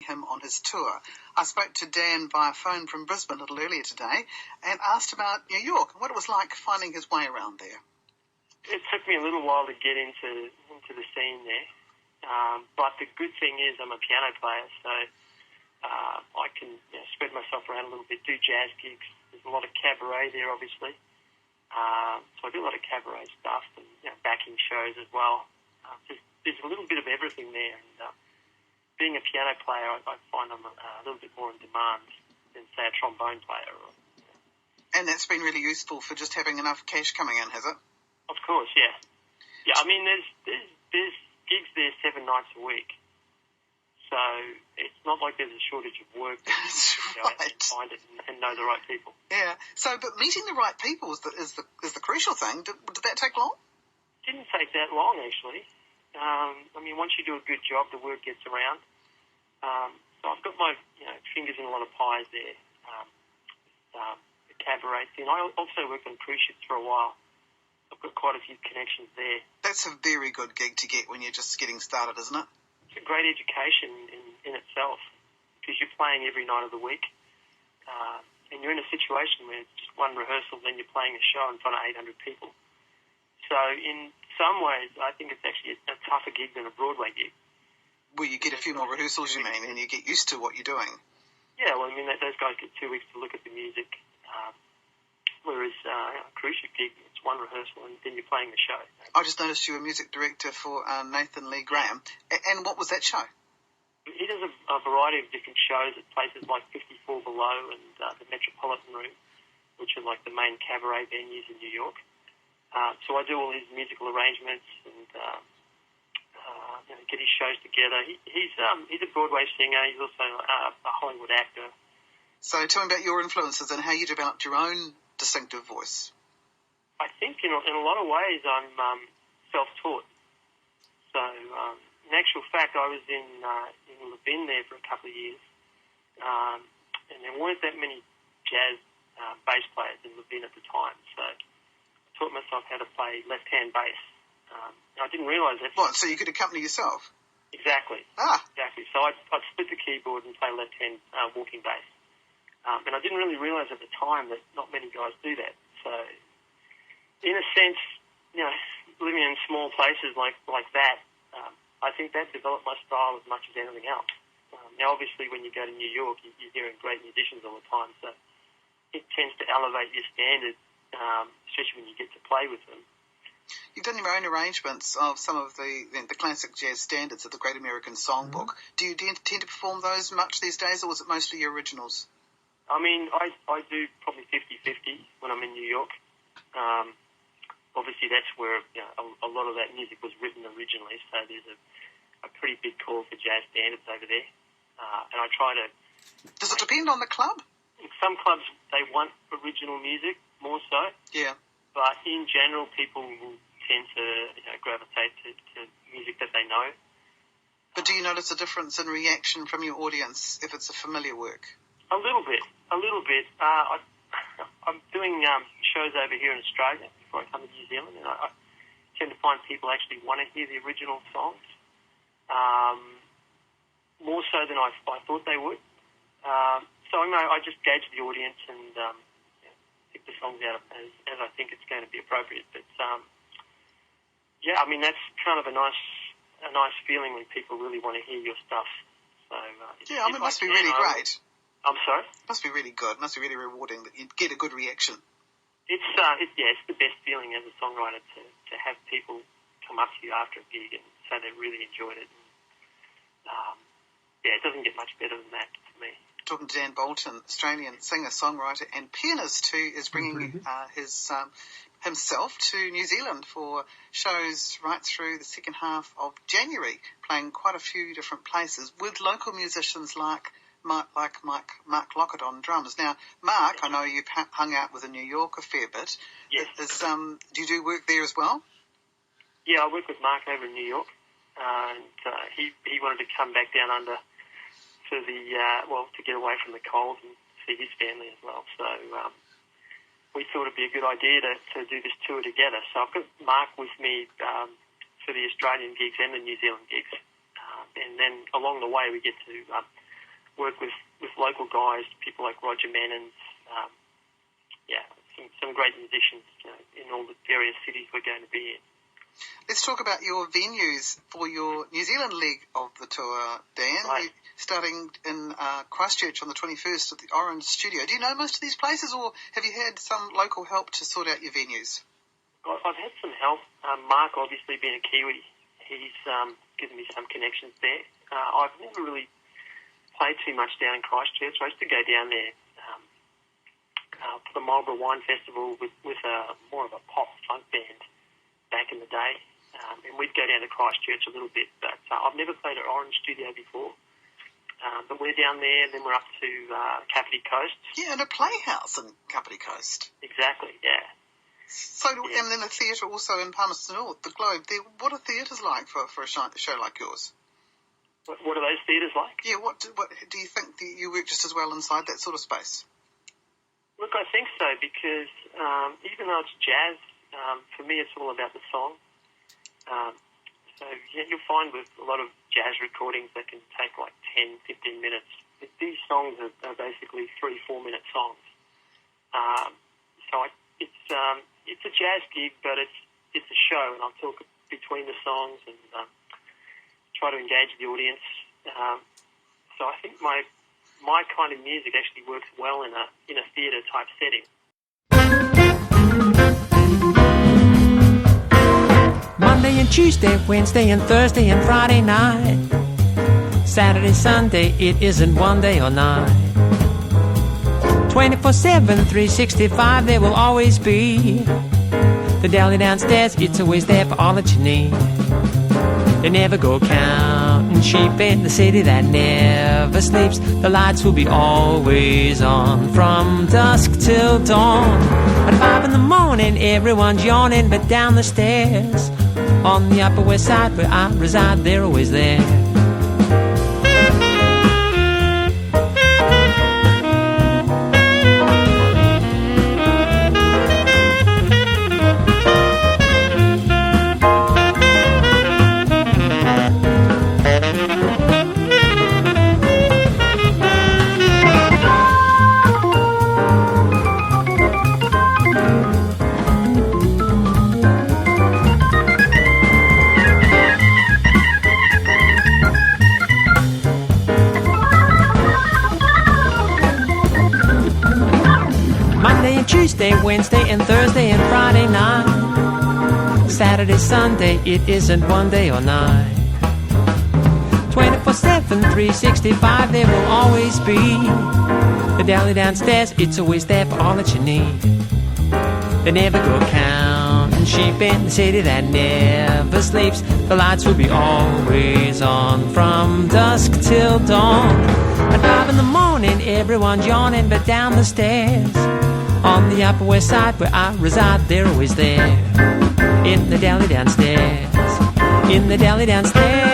him on his tour. I spoke to Dan via phone from Brisbane a little earlier today and asked about New York and what it was like finding his way around there. It took me a little while to get into the scene there, but the good thing is I'm a piano player, so I can spread myself around a little bit, do jazz gigs. There's a lot of cabaret there, obviously. So I do a lot of cabaret stuff and backing shows as well. There's a little bit of everything there. And being a piano player, I find I'm a little bit more in demand than, say, a trombone player. And that's been really useful for just having enough cash coming in, has it? Of course, yeah. Yeah, I mean, there's gigs there 7 nights a week. So it's not like there's a shortage of work. That's right. And find it and know the right people. Yeah. So, but meeting the right people is the crucial thing. Did that take long? Didn't take that long, actually. I mean, once you do a good job, the word gets around. So I've got my fingers in a lot of pies there. The cabaret thing. I also worked on cruise ships for a while. I've got quite a few connections there. That's a very good gig to get when you're just getting started, isn't it? It's a great education in itself because you're playing every night of the week and you're in a situation where it's just one rehearsal, then you're playing a show in front of 800 people. So in some ways, I think it's actually a tougher gig than a Broadway gig. Well, you get a few more rehearsals, you mean, and you get used to what you're doing. Yeah, well, I mean, those guys get 2 weeks to look at the music, whereas a cruise ship gig, it's one rehearsal and then you're playing the show. I just noticed you were music director for Nathan Lee Graham. And what was that show? He does a variety of different shows at places like 54 Below and the Metropolitan Room, which are like the main cabaret venues in New York. So I do all his musical arrangements and get his shows together. He's a Broadway singer. He's also a Hollywood actor. So tell me about your influences and how you developed your own distinctive voice. I think in a lot of ways I'm self-taught. So in actual fact, I was in Levin there for a couple of years, and there weren't that many jazz bass players in Levin at the time. So I taught myself how to play left-hand bass. I didn't realise that. What, so you could accompany yourself? Exactly. Exactly. So I'd split the keyboard and play left-hand walking bass. And I didn't really realise at the time that not many guys do that. So in a sense, living in small places like that, I think that developed my style as much as anything else. Now, obviously, when you go to New York, you're hearing great musicians all the time, so it tends to elevate your standard, especially when you get to play with them. You've done your own arrangements of some of the classic jazz standards of the Great American Songbook. Mm-hmm. Do you tend to perform those much these days, or was it mostly your originals? I mean, I do probably 50-50 when I'm in New York. Obviously, that's where a lot of that music was written originally, so there's a pretty big call for jazz standards over there. And I try to... Does it depend on the club? In some clubs, they want original music more so. Yeah. But in general, people will tend to gravitate to music that they know. But do you notice a difference in reaction from your audience if it's a familiar work? A little bit. I'm doing shows over here in Australia before I come to New Zealand, and I tend to find people actually want to hear the original songs, more so than I thought they would. So I just gauge the audience and pick the songs out as I think it's going to be appropriate. But I mean that's kind of a nice feeling when people really want to hear your stuff. So it must be really great. I'm sorry? It must be really good. It must be really rewarding that you get a good reaction. It's the best feeling as a songwriter to have people come up to you after a gig and say they really enjoyed it. And, it doesn't get much better than that for me. Talking to Dan Bolton, Australian singer, songwriter and pianist who is bringing himself to New Zealand for shows right through the second half of January, playing quite a few different places with local musicians like Mark Lockett on drums. Now, Mark, I know you've hung out with in New York a fair bit. Yes. Do you do work there as well? Yeah, I work with Mark over in New York, and he wanted to come back down under to get away from the cold and see his family as well. So we thought it'd be a good idea to do this tour together. So I've got Mark with me for the Australian gigs and the New Zealand gigs, and then along the way we get to work with local guys, people like Roger Mannins, some great musicians in all the various cities we're going to be in. Let's talk about your venues for your New Zealand leg of the tour, Dan. Right. You're starting in Christchurch on the 21st at the Orange Studio. Do you know most of these places, or have you had some local help to sort out your venues? I've had some help. Mark, obviously, being a Kiwi, he's given me some connections there. I've never really played too much down in Christchurch. I used to go down there for the Marlborough Wine Festival with more of a pop funk band back in the day. And we'd go down to Christchurch a little bit, but I've never played at Orange Studio before. But we're down there, and then we're up to Kapiti Coast. Yeah, and a playhouse in Kapiti Coast. Exactly, yeah. So, yeah. And then a theatre also in Palmerston North, the Globe. What are theatres like for a show like yours? What are those theatres like? Yeah, what do you think you work just as well inside that sort of space? Look, I think so, because even though it's jazz, for me it's all about the song. So you'll find with a lot of jazz recordings that can take like 10, 15 minutes. These songs are basically 3-4 minute songs. It's a jazz gig, but it's a show, and I'll talk between the songs and try to engage the audience. So I think my kind of music actually works well in a theatre type setting. Monday and Tuesday, Wednesday and Thursday and Friday night. Saturday, Sunday, it isn't one day or night. 24/7, 365, there will always be the deli downstairs, it's always there for all that you need. They never go counting sheep in the city that never sleeps. The lights will be always on from dusk till dawn. At 5 in the morning, everyone's yawning, but down the stairs on the Upper West Side where I reside, they're always there. Tuesday, Wednesday and Thursday and Friday night. Saturday, Sunday, it isn't one day or night. 24/7, 365, there will always be the deli downstairs, it's always there for all that you need. They never go counting sheep in the city that never sleeps. The lights will be always on from dusk till dawn. At 5 in the morning, everyone's yawning, but down the stairs on the Upper West Side where I reside, they're always there. In the deli downstairs, in the deli downstairs.